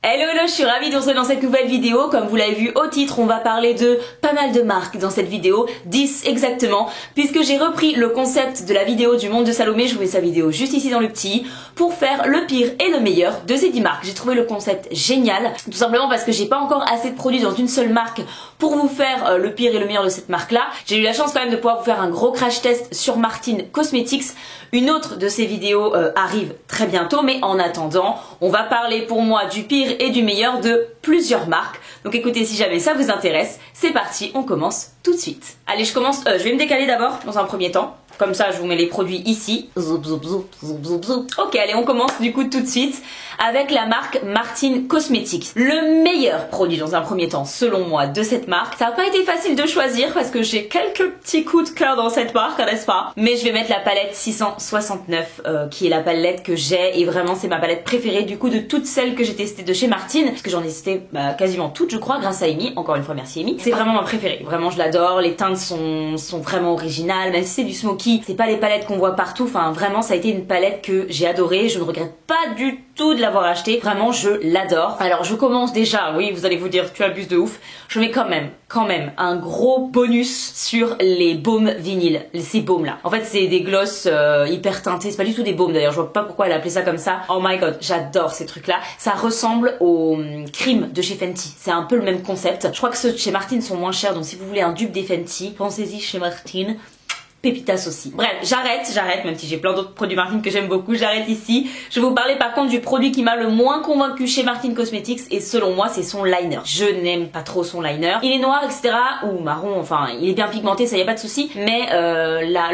Hello hello, je suis ravie de vous retrouver dans cette nouvelle vidéo. Comme vous l'avez vu au titre, on va parler de pas mal de marques dans cette vidéo, 10 exactement, puisque j'ai repris le concept de la vidéo du monde de Salomé, je vous mets sa vidéo juste ici dans le petit, pour faire le pire et le meilleur de ces 10 marques. J'ai trouvé le concept génial, tout simplement parce que j'ai pas encore assez de produits dans une seule marque pour vous faire le pire et le meilleur de cette marque là. J'ai eu la chance quand même de pouvoir vous faire un gros crash test sur Martine Cosmetics. Une autre de ces vidéos arrive très bientôt, mais en attendant, on va parler pour moi du pire et du meilleur de plusieurs marques. Donc écoutez, si jamais ça vous intéresse, c'est parti, on commence tout de suite. Allez, je vais me décaler d'abord dans un premier temps. Comme ça, je vous mets les produits ici. Zoup, zoup, zoup, zoup, zoup, zoup. Ok, allez, on commence du coup tout de suite avec la marque Martine Cosmetics. Le meilleur produit dans un premier temps, selon moi, de cette marque. Ça n'a pas été facile de choisir parce que j'ai quelques petits coups de cœur dans cette marque, n'est-ce pas? Mais je vais mettre la palette 669, qui est la palette que j'ai et vraiment c'est ma palette préférée du coup de toutes celles que j'ai testées de chez Martine, parce que j'en ai testé quasiment toutes, je crois, grâce à Amy. Encore une fois, merci Amy. C'est vraiment ma préférée. Vraiment, je l'adore. Les teintes sont vraiment originales, même si c'est du smoky. C'est pas les palettes qu'on voit partout, enfin vraiment ça a été une palette que j'ai adorée, je ne regrette pas du tout de l'avoir achetée, vraiment je l'adore. Alors je commence déjà, oui vous allez vous dire tu abuses de ouf, je mets quand même un gros bonus sur les baumes vinyles, ces baumes là. En fait c'est des gloss hyper teintés, c'est pas du tout des baumes d'ailleurs, je vois pas pourquoi elle a appelé ça comme ça. Oh my god, j'adore ces trucs là, ça ressemble au cream de chez Fenty, c'est un peu le même concept. Je crois que ceux de chez Martine sont moins chers, donc si vous voulez un dupe des Fenty, pensez-y chez Martine. Pépitas aussi. Bref, j'arrête, même si j'ai plein d'autres produits Martine que j'aime beaucoup, j'arrête ici. Je vais vous parler par contre du produit qui m'a le moins convaincu chez Martine Cosmetics et selon moi c'est son liner. Je n'aime pas trop son liner. Il est noir etc. ou marron, enfin il est bien pigmenté, ça y a pas de souci. Mais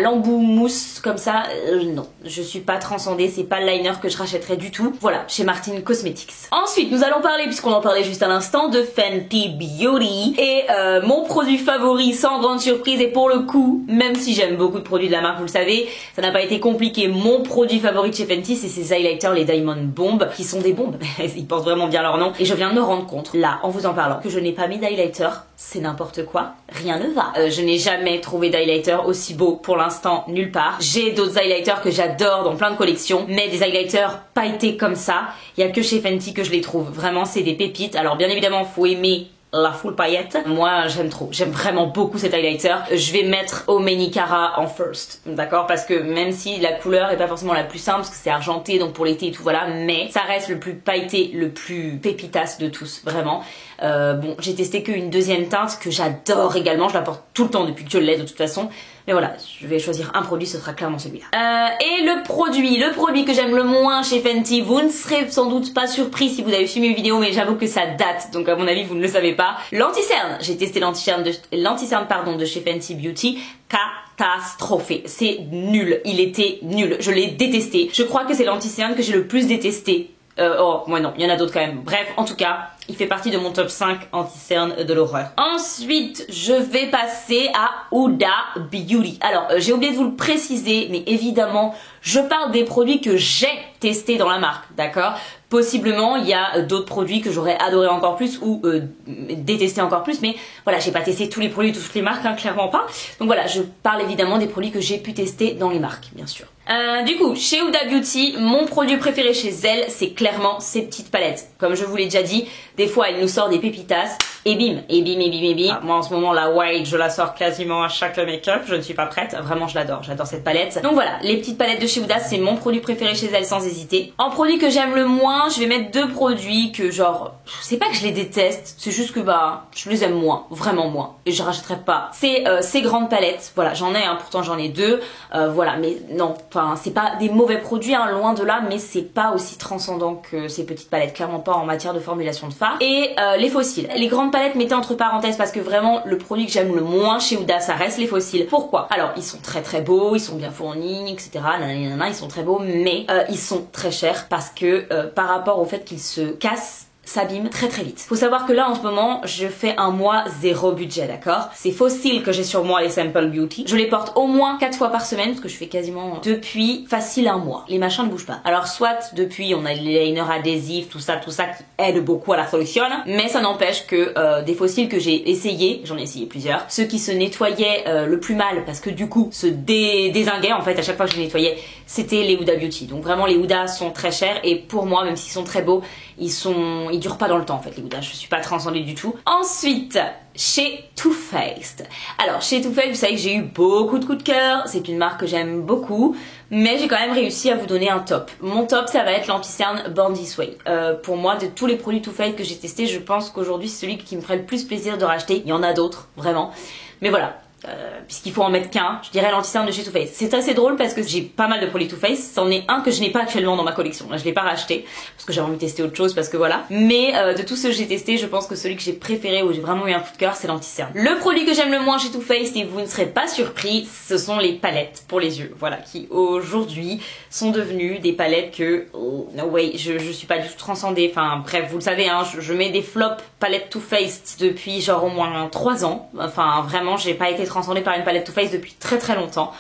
l'embout mousse comme ça, non. Je suis pas transcendée, c'est pas le liner que je rachèterais du tout. Voilà, chez Martine Cosmetics. Ensuite, nous allons parler, puisqu'on en parlait juste à l'instant, de Fenty Beauty. Et mon produit favori sans grande surprise et pour le coup, même si j'aime beaucoup de produits de la marque, vous le savez, ça n'a pas été compliqué. Mon produit favori de chez Fenty, c'est ces highlighters, les Diamond Bomb, qui sont des bombes. Ils portent vraiment bien leur nom. Et je viens de me rendre compte, là, en vous en parlant, que je n'ai pas mis d'highlighter. C'est n'importe quoi. Rien ne va. Je n'ai jamais trouvé d'highlighter aussi beau pour l'instant nulle part. J'ai d'autres highlighters que j'adore dans plein de collections, mais des highlighters pailletés comme ça, il y a que chez Fenty que je les trouve. Vraiment, c'est des pépites. Alors bien évidemment, faut aimer la full paillette. Moi j'aime trop, j'aime vraiment beaucoup cet highlighter. Je vais mettre au Menicara en first, d'accord, parce que même si la couleur est pas forcément la plus simple parce que c'est argenté donc pour l'été et tout voilà, mais ça reste le plus pailleté, le plus pépitas de tous, vraiment. Bon, j'ai testé qu'une deuxième teinte que j'adore également, je la porte tout le temps depuis que je l'ai de toute façon. Mais voilà, je vais choisir un produit, ce sera clairement celui-là. Et le produit que j'aime le moins chez Fenty, vous ne serez sans doute pas surpris si vous avez suivi mes vidéos, mais j'avoue que ça date, donc à mon avis vous ne le savez pas. L'anti-cerne, j'ai testé l'anti-cerne de chez Fenty Beauty, catastrophé, c'est nul, il était nul, je l'ai détesté. Je crois que c'est l'anti-cerne que j'ai le plus détesté. Oh, moi non, il y en a d'autres quand même. Bref, en tout cas, il fait partie de mon top 5 anti-cerne de l'horreur. Ensuite, je vais passer à Huda Beauty. Alors, j'ai oublié de vous le préciser, mais évidemment, je parle des produits que j'ai testés dans la marque, d'accord? Possiblement, il y a d'autres produits que j'aurais adoré encore plus ou détesté encore plus, mais voilà, j'ai pas testé tous les produits de toutes les marques, hein, clairement pas. Donc voilà, je parle évidemment des produits que j'ai pu tester dans les marques, bien sûr. Du coup, chez Huda Beauty, mon produit préféré chez elle, c'est clairement ces petites palettes. Comme je vous l'ai déjà dit, des fois elle nous sort des pépitas et bim, et bim, et bim, et bim. Ah, moi en ce moment la white, je la sors quasiment à chaque make-up, je ne suis pas prête, vraiment je l'adore cette palette. Donc voilà, les petites palettes de chez Huda, c'est mon produit préféré chez elle sans hésiter. En produit que j'aime le moins, je vais mettre deux produits que genre, c'est pas que je les déteste, c'est juste que je les aime moins, vraiment moins, et je rachèterai pas. C'est ces grandes palettes, voilà, j'en ai, hein, pourtant j'en ai deux, voilà, mais non, enfin c'est pas des mauvais produits, hein, loin de là, mais c'est pas aussi transcendant que ces petites palettes, clairement pas en matière de formulation de fard. Et les fossiles, les grandes palettes mettez entre parenthèses parce que vraiment le produit que j'aime le moins chez Huda, ça reste les fossiles. Pourquoi? Alors ils sont très beaux, ils sont bien fournis, etc. Nanana, ils sont très beaux, mais ils sont très chers parce que par rapport au fait qu'ils se cassent, s'abîme très vite. Faut savoir que là en ce moment je fais un mois zéro budget, d'accord? Ces fossiles que j'ai sur moi, les Simple Beauty, je les porte au moins 4 fois par semaine parce que je fais quasiment depuis facile un mois. Les machins ne bougent pas. Alors soit depuis on a les liners adhésifs, tout ça qui aide beaucoup à la solution, mais ça n'empêche que des fossiles que j'ai essayé, j'en ai essayé plusieurs, ceux qui se nettoyaient le plus mal parce que du coup se dézinguaient en fait à chaque fois que je les nettoyais, c'était les Huda Beauty. Donc vraiment les Huda sont très chers et pour moi même s'ils sont très beaux, ils durent pas dans le temps en fait les goudages, je suis pas transcendée du tout. Ensuite, chez Too Faced. Alors chez Too Faced, vous savez que j'ai eu beaucoup de coups de cœur, c'est une marque que j'aime beaucoup, mais j'ai quand même réussi à vous donner un top. Mon top, ça va être l'anti-cerne Born This Way. Pour moi, de tous les produits Too Faced que j'ai testés, je pense qu'aujourd'hui c'est celui qui me ferait le plus plaisir de racheter. Il y en a d'autres, vraiment. Mais voilà. Puisqu'il faut en mettre qu'un, je dirais l'anti-cerne de chez Too Faced. C'est assez drôle parce que j'ai pas mal de produits Too Faced, c'en est un que je n'ai pas actuellement dans ma collection. Là, je l'ai pas racheté parce que j'avais envie de tester autre chose, parce que voilà. Mais de tous ceux que j'ai testés, je pense que celui que j'ai préféré, où j'ai vraiment eu un coup de cœur, c'est l'anti-cerne. Le produit que j'aime le moins chez Too Faced, et vous ne serez pas surpris, ce sont les palettes pour les yeux, voilà, qui aujourd'hui sont devenues des palettes que, oh, no way, je suis pas du tout transcendée. Enfin bref, vous le savez, hein, je mets des flops palettes Too Faced depuis genre au moins 3 ans. Enfin vraiment, j'ai pas été transcendée par une palette Too Faced depuis très très longtemps.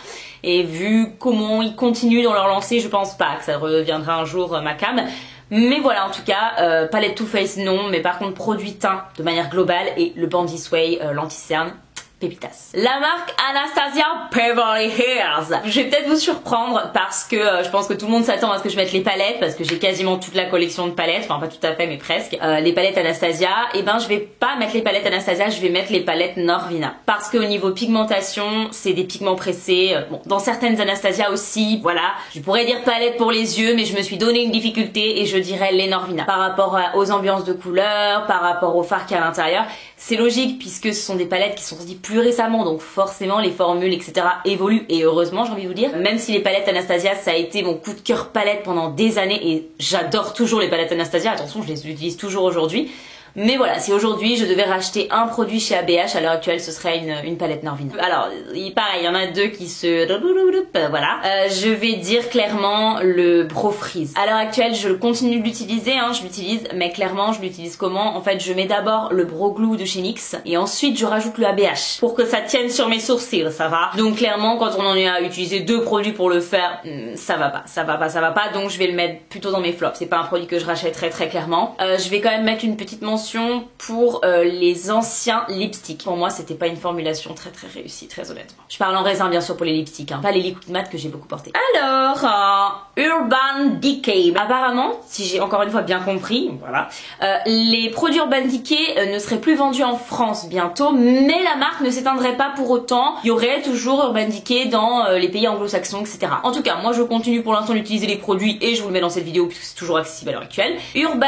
Et vu comment ils continuent dans leur lancée, je pense pas que ça reviendra un jour ma cam. Mais voilà, en tout cas, palette Too Faced non, mais par contre produit teint de manière globale et le Born This Way, l'anti-cerne, pépitas. La marque Anastasia Beverly Hills. Je vais peut-être vous surprendre parce que je pense que tout le monde s'attend à ce que je mette les palettes, parce que j'ai quasiment toute la collection de palettes, enfin pas tout à fait mais presque. Les palettes Anastasia, et ben je vais pas mettre les palettes Anastasia, je vais mettre les palettes Norvina. Parce qu'au niveau pigmentation, c'est des pigments pressés. Bon, dans certaines Anastasia aussi, voilà. Je pourrais dire palette pour les yeux, mais je me suis donné une difficulté et je dirais les Norvina. Par rapport aux ambiances de couleurs, par rapport au fard qu'il y a à l'intérieur, c'est logique puisque ce sont des palettes qui sont sorties plus récemment, donc forcément les formules etc évoluent, et heureusement j'ai envie de vous dire. Même si les palettes Anastasia ça a été mon coup de cœur palette pendant des années, et j'adore toujours les palettes Anastasia, attention je les utilise toujours aujourd'hui. Mais voilà, si aujourd'hui je devais racheter un produit chez ABH à l'heure actuelle, ce serait une palette Norvina. Alors, pareil, il y en a deux qui se... Voilà. Je vais dire clairement le Pro Freeze. À l'heure actuelle, je continue de l'utiliser, hein, je l'utilise, mais clairement, je l'utilise comment? En fait, je mets d'abord le Brow Glue de chez NYX, et ensuite je rajoute le ABH, pour que ça tienne sur mes sourcils, ça va. Donc clairement, quand on en est à utiliser 2 produits pour le faire, ça va pas, donc je vais le mettre plutôt dans mes flops. C'est pas un produit que je rachèterais très clairement. Je vais quand même mettre une petite mention pour les anciens lipsticks. Pour moi, c'était pas une formulation très réussie, très honnêtement. Je parle en raisin bien sûr pour les lipsticks, hein, pas les liquid matte que j'ai beaucoup porté. Alors, Urban Decay. Apparemment, si j'ai encore une fois bien compris, voilà, les produits Urban Decay ne seraient plus vendus en France bientôt, mais la marque ne s'éteindrait pas pour autant. Il y aurait toujours Urban Decay dans les pays anglo-saxons, etc. En tout cas, moi je continue pour l'instant d'utiliser les produits et je vous le mets dans cette vidéo puisque c'est toujours accessible à l'heure actuelle. Urban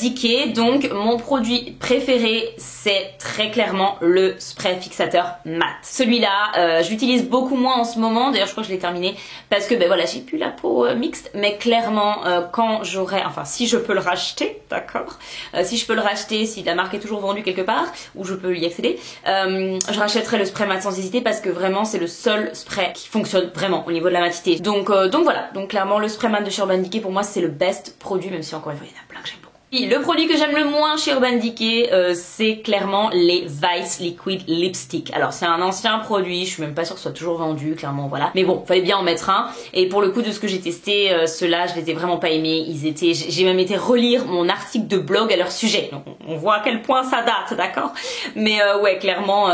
Decay, donc mon produit préféré, c'est très clairement le spray fixateur mat. Celui-là, je l'utilise beaucoup moins en ce moment. D'ailleurs, je crois que je l'ai terminé parce que ben voilà, j'ai plus la peau mixte. Mais clairement, quand j'aurai, enfin, si je peux le racheter, d'accord. Si je peux le racheter, si la marque est toujours vendue quelque part ou je peux y accéder, je rachèterai le spray mat sans hésiter parce que vraiment, c'est le seul spray qui fonctionne vraiment au niveau de la matité. Donc voilà. Donc clairement, le spray mat de chez Urban Decay pour moi, c'est le best produit, même si encore une fois, il y en a plein que j'aime beaucoup. Le produit que j'aime le moins chez Urban Decay, c'est clairement les Vice Liquid Lipstick. Alors c'est un ancien produit, je suis même pas sûre que ce soit toujours vendu, clairement, voilà. Mais bon, fallait bien en mettre un. Et pour le coup de ce que j'ai testé, ceux-là, je les ai vraiment pas aimés. J'ai même été relire mon article de blog à leur sujet. Donc on voit à quel point ça date, d'accord. Mais ouais, clairement,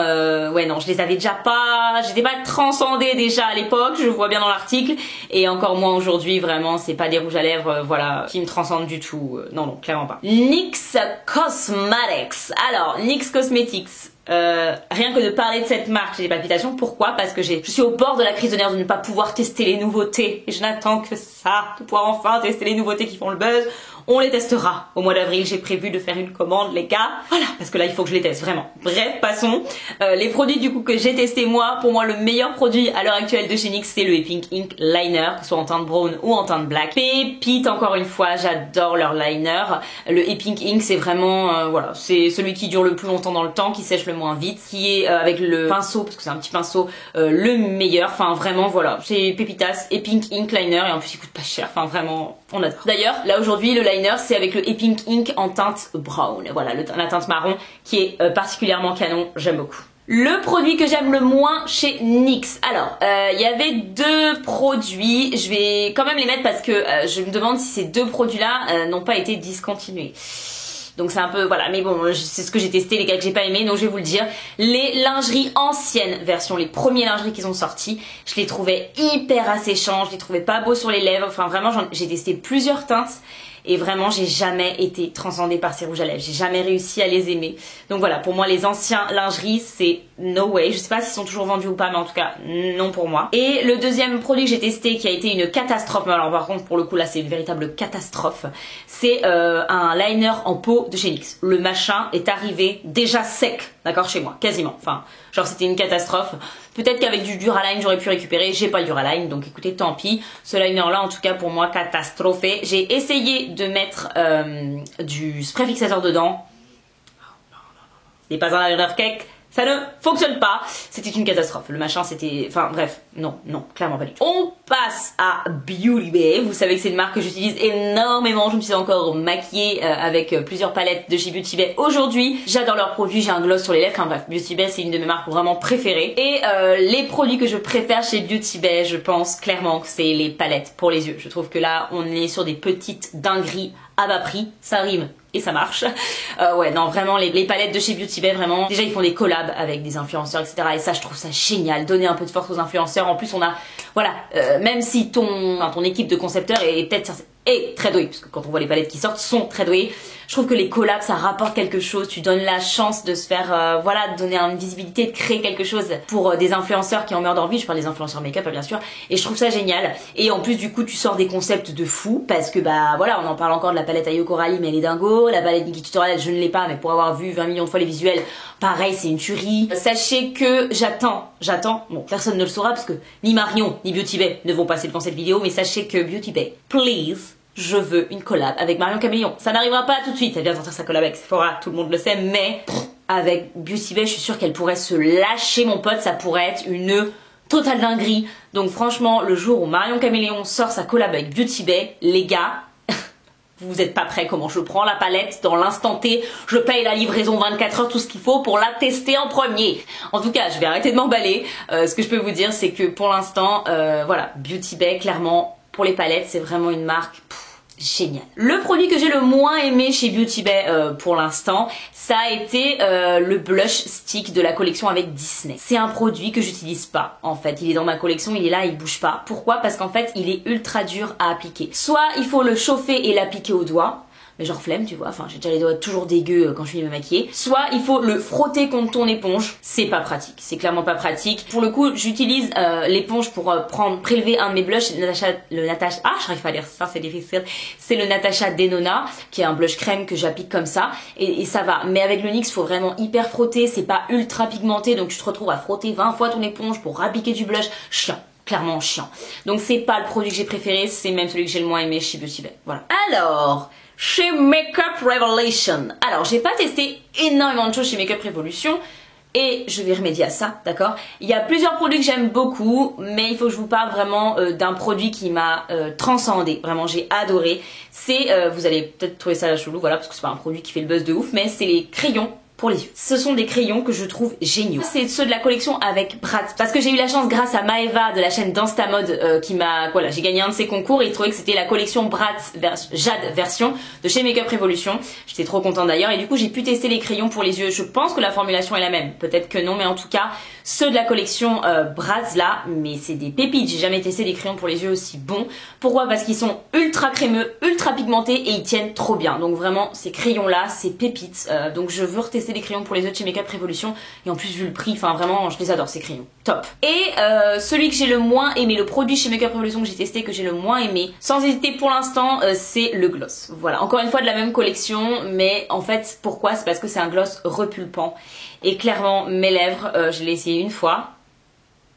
ouais non, je les avais déjà pas, j'étais pas transcendée déjà à l'époque, je le vois bien dans l'article. Et encore moins aujourd'hui, vraiment, c'est pas des rouges à lèvres, voilà, qui me transcendent du tout. Non, clairement pas. NYX Cosmetics. Alors, NYX Cosmetics. Rien que de parler de cette marque, j'ai des palpitations. Pourquoi? Parce que je suis au bord de la crise de nerfs de ne pas pouvoir tester les nouveautés. Et je n'attends que ça, de pouvoir enfin tester les nouveautés qui font le buzz. On les testera. Au mois d'avril, j'ai prévu de faire une commande, les gars. Voilà, parce que là, il faut que je les teste, vraiment. Bref, passons. Les produits, du coup, que j'ai testé moi, pour moi, le meilleur produit à l'heure actuelle de chez NYX, c'est le Pink Ink Liner, que ce soit en teinte brown ou en teinte black. Pépite, encore une fois, j'adore leur liner. Le Pink Ink, c'est vraiment, voilà, c'est celui qui dure le plus longtemps dans le temps, qui sèche le moins vite, qui est avec le pinceau, parce que c'est un petit pinceau, le meilleur. Enfin, vraiment, voilà, c'est pépitas, Pink Ink Liner, et en plus, il coûte pas cher. Enfin, vraiment, on adore. D'ailleurs, là, aujourd'hui, le liner, c'est avec le Pink Ink en teinte brown. Voilà, la teinte marron qui est particulièrement canon, j'aime beaucoup. Le produit que j'aime le moins chez NYX. Alors, il y avait 2 produits, je vais quand même les mettre parce que je me demande si ces 2 produits-là n'ont pas été discontinués. Donc c'est un peu, voilà, mais bon, c'est ce que j'ai testé, les gars que j'ai pas aimé, donc je vais vous le dire. Les lingeries anciennes version, les premiers lingeries qu'ils ont sortis, je les trouvais hyper asséchants, je les trouvais pas beaux sur les lèvres, enfin vraiment, j'ai testé plusieurs teintes. et vraiment j'ai jamais été transcendée par ces rouges à lèvres, j'ai jamais réussi à les aimer. Donc voilà, pour moi les anciens lingerie c'est no way, je sais pas s'ils sont toujours vendus ou pas mais en tout cas non pour moi. Et le deuxième produit que j'ai testé qui a été une catastrophe, mais alors par contre pour le coup là c'est une véritable catastrophe, c'est un liner en peau de chez NYX. Le machin est arrivé déjà sec, d'accord, chez moi, quasiment, enfin genre c'était une catastrophe. Peut-être qu'avec du Duraline j'aurais pu récupérer, j'ai pas le Duraline donc écoutez tant pis. Ce liner là en tout cas pour moi catastrophé. J'ai essayé de mettre du spray fixateur dedans, c'est pas un liner cake, ça ne fonctionne pas, c'était une catastrophe, le machin c'était, enfin bref, non, clairement pas du tout. On passe à Beauty Bay, vous savez que c'est une marque que j'utilise énormément, je me suis encore maquillée avec plusieurs palettes de chez Beauty Bay aujourd'hui, j'adore leurs produits, j'ai un gloss sur les lèvres, enfin bref, Beauty Bay c'est une de mes marques vraiment préférées. Et les produits que je préfère chez Beauty Bay, je pense clairement que c'est les palettes pour les yeux, je trouve que là on est sur des petites dingueries à bas prix, ça rime et ça marche. Ouais non vraiment les palettes de chez Beauty Bay vraiment, déjà ils font des collabs avec des influenceurs etc et ça je trouve ça génial, donner un peu de force aux influenceurs. En plus on a voilà même si ton équipe de concepteurs est peut-être très douée, parce que quand on voit les palettes qui sortent sont très douées, je trouve que les collabs ça rapporte quelque chose, tu donnes la chance de se faire voilà, de donner une visibilité, de créer quelque chose pour des influenceurs qui en meurent d'envie, je parle des influenceurs make-up bien sûr, et je trouve ça génial. Et en plus du coup tu sors des concepts de fou, parce que bah voilà on en parle encore de la palette Ayo Coralie mais elle est dingo, la palette Nikkie Tutorial je ne l'ai pas mais pour avoir vu 20 millions de fois les visuels, pareil c'est une tuerie. Sachez que j'attends, bon personne ne le saura parce que ni Marion ni Beauty Bay ne vont passer devant cette vidéo, mais sachez que Beauty Bay, please, je veux une collab avec Marion Caméléon. Ça n'arrivera pas tout de suite, elle vient de sortir sa collab avec Sephora, tout le monde le sait, mais avec Beauty Bay, je suis sûre qu'elle pourrait se lâcher mon pote, ça pourrait être une totale dinguerie. Donc franchement, le jour où Marion Caméléon sort sa collab avec Beauty Bay, les gars, vous êtes pas prêts comment je prends la palette dans l'instant T, je paye la livraison 24 heures, tout ce qu'il faut pour la tester en premier. En tout cas, je vais arrêter de m'emballer. Ce que je peux vous dire, c'est que pour l'instant, voilà, Beauty Bay, clairement, pour les palettes, c'est vraiment une marque génial. Le produit que j'ai le moins aimé chez Beauty Bay pour l'instant, ça a été le blush stick de la collection avec Disney. C'est un produit que j'utilise pas en fait, il est dans ma collection, il est là, il bouge pas. Pourquoi? Parce qu'en fait il est ultra dur à appliquer. Soit il faut le chauffer et l'appliquer au doigt, mais genre flemme tu vois, enfin j'ai déjà les doigts toujours dégueux quand je finis de me maquiller. Soit il faut le frotter contre ton éponge, c'est pas pratique, c'est clairement pas pratique. Pour le coup j'utilise l'éponge pour prélever un de mes blushs, le Natasha, ah j'arrive pas à dire ça, c'est difficile, c'est le Natasha Denona qui est un blush crème que j'applique comme ça et ça va. Mais avec le NYX faut vraiment hyper frotter, c'est pas ultra pigmenté donc tu te retrouves à frotter 20 fois ton éponge pour appliquer du blush, chiant. Clairement chiant. Donc c'est pas le produit que j'ai préféré, c'est même celui que j'ai le moins aimé chez Beauty Bay. Voilà. Alors, chez Makeup Revolution. Alors, j'ai pas testé énormément de choses chez Makeup Revolution et je vais remédier à ça, d'accord? Il y a plusieurs produits que j'aime beaucoup, mais il faut que je vous parle vraiment d'un produit qui m'a transcendé. Vraiment, j'ai adoré. C'est, vous allez peut-être trouver ça chelou, voilà, parce que c'est pas un produit qui fait le buzz de ouf, mais c'est les crayons pour les yeux. Ce sont des crayons que je trouve géniaux. C'est ceux de la collection avec Bratz, parce que j'ai eu la chance grâce à Maeva de la chaîne Dans ta mode qui m'a, voilà, j'ai gagné un de ses concours et il trouvait que c'était la collection Bratz Jade version de chez Makeup Revolution. J'étais trop contente d'ailleurs et du coup j'ai pu tester les crayons pour les yeux. Je pense que la formulation est la même, peut-être que non, mais en tout cas ceux de la collection Bratz là, mais c'est des pépites. J'ai jamais testé des crayons pour les yeux aussi bons. Pourquoi? Parce qu'ils sont ultra crémeux, ultra pigmentés et ils tiennent trop bien. Donc vraiment ces crayons là, c'est pépites. Donc je veux retester des crayons pour les yeux de chez Makeup Revolution et en plus vu le prix, enfin vraiment je les adore ces crayons, top. Et celui que j'ai le moins aimé, le produit chez Makeup Revolution que j'ai testé que j'ai le moins aimé, sans hésiter pour l'instant, c'est le gloss. Voilà, encore une fois de la même collection, mais en fait pourquoi? C'est parce que c'est un gloss repulpant et clairement mes lèvres, je l'ai essayé une fois,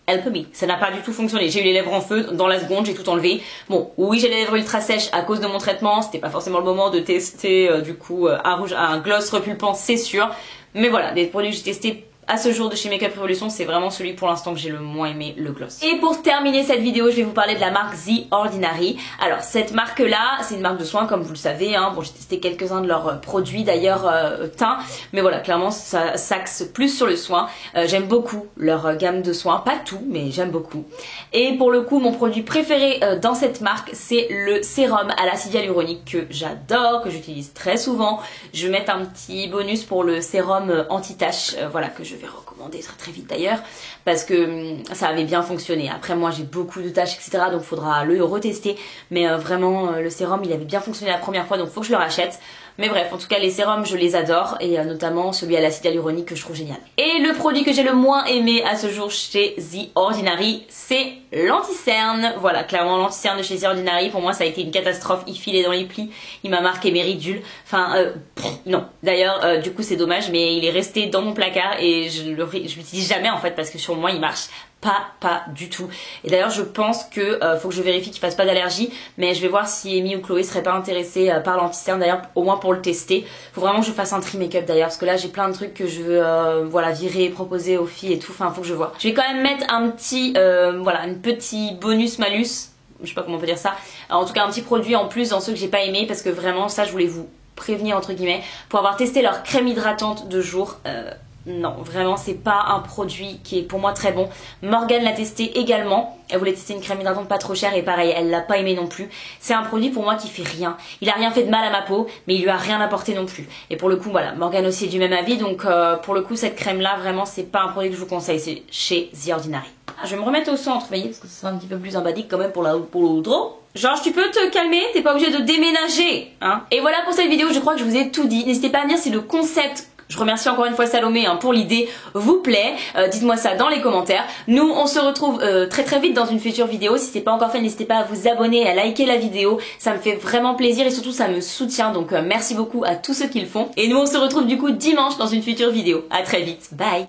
help me, ça n'a pas du tout fonctionné. J'ai eu les lèvres en feu dans la seconde, j'ai tout enlevé. Bon, oui, j'ai les lèvres ultra sèches à cause de mon traitement, c'était pas forcément le moment de tester du coup un gloss repulpant, c'est sûr. Mais voilà, des produits que j'ai testés à ce jour de chez Makeup Revolution, c'est vraiment celui pour l'instant que j'ai le moins aimé, le gloss. Et pour terminer cette vidéo, je vais vous parler de la marque The Ordinary. Alors cette marque là, c'est une marque de soins comme vous le savez, hein. Bon, j'ai testé quelques-uns de leurs produits d'ailleurs teint, mais voilà, clairement ça s'axe plus sur le soin. J'aime beaucoup leur gamme de soins, pas tout, mais j'aime beaucoup. Et pour le coup, mon produit préféré dans cette marque, c'est le sérum à l'acide hyaluronique que j'adore, que j'utilise très souvent. Je vais mettre un petit bonus pour le sérum anti-tache, voilà, que je je vais recommander très vite d'ailleurs parce que ça avait bien fonctionné. Après moi j'ai beaucoup de tâches etc, donc faudra le retester, mais vraiment le sérum il avait bien fonctionné la première fois, donc faut que je le rachète. Mais bref, en tout cas les sérums je les adore, et notamment celui à l'acide hyaluronique que je trouve génial. Et le produit que j'ai le moins aimé à ce jour chez The Ordinary, c'est l'anti-cerne. Voilà, clairement l'anti-cerne de chez The Ordinary, pour moi ça a été une catastrophe, il filait dans les plis, il m'a marqué mes ridules, enfin non. D'ailleurs du coup c'est dommage, mais il est resté dans mon placard et je l'utilise jamais en fait, parce que sur moi il marche pas du tout. Et d'ailleurs je pense que faut que je vérifie qu'il fasse pas d'allergie, mais je vais voir si Amy ou Chloé seraient pas intéressées par l'anti-cerne, d'ailleurs au moins pour le tester. Faut vraiment que je fasse un tri make-up d'ailleurs, parce que là j'ai plein de trucs que je veux voilà virer, proposer aux filles et tout, enfin faut que je vois. Je vais quand même mettre un petit voilà, un petit bonus malus, je sais pas comment on peut dire ça, en tout cas un petit produit en plus dans ceux que j'ai pas aimé, parce que vraiment ça je voulais vous prévenir entre guillemets, pour avoir testé leur crème hydratante de jour. Non, vraiment c'est pas un produit qui est pour moi très bon. Morgane l'a testé également, elle voulait tester une crème hydratante pas trop chère et pareil, elle l'a pas aimé non plus. C'est un produit pour moi qui fait rien, il a rien fait de mal à ma peau, mais il lui a rien apporté non plus. Et pour le coup voilà, Morgane aussi est du même avis, donc pour le coup cette crème là vraiment c'est pas un produit que je vous conseille, c'est chez The Ordinary. Je vais me remettre au centre, vous voyez, parce que ça sera un petit peu plus sympathique quand même pour l'autre. Georges, tu peux te calmer, t'es pas obligé de déménager, hein. Et voilà pour cette vidéo, je crois que je vous ai tout dit. N'hésitez pas à me dire si le concept, je remercie encore une fois Salomé pour l'idée, vous plaît. Dites-moi ça dans les commentaires. Nous on se retrouve très vite dans une future vidéo. Si c'est pas encore fait, n'hésitez pas à vous abonner et à liker la vidéo, ça me fait vraiment plaisir et surtout ça me soutient, donc merci beaucoup à tous ceux qui le font. Et nous on se retrouve du coup dimanche dans une future vidéo. À très vite, bye.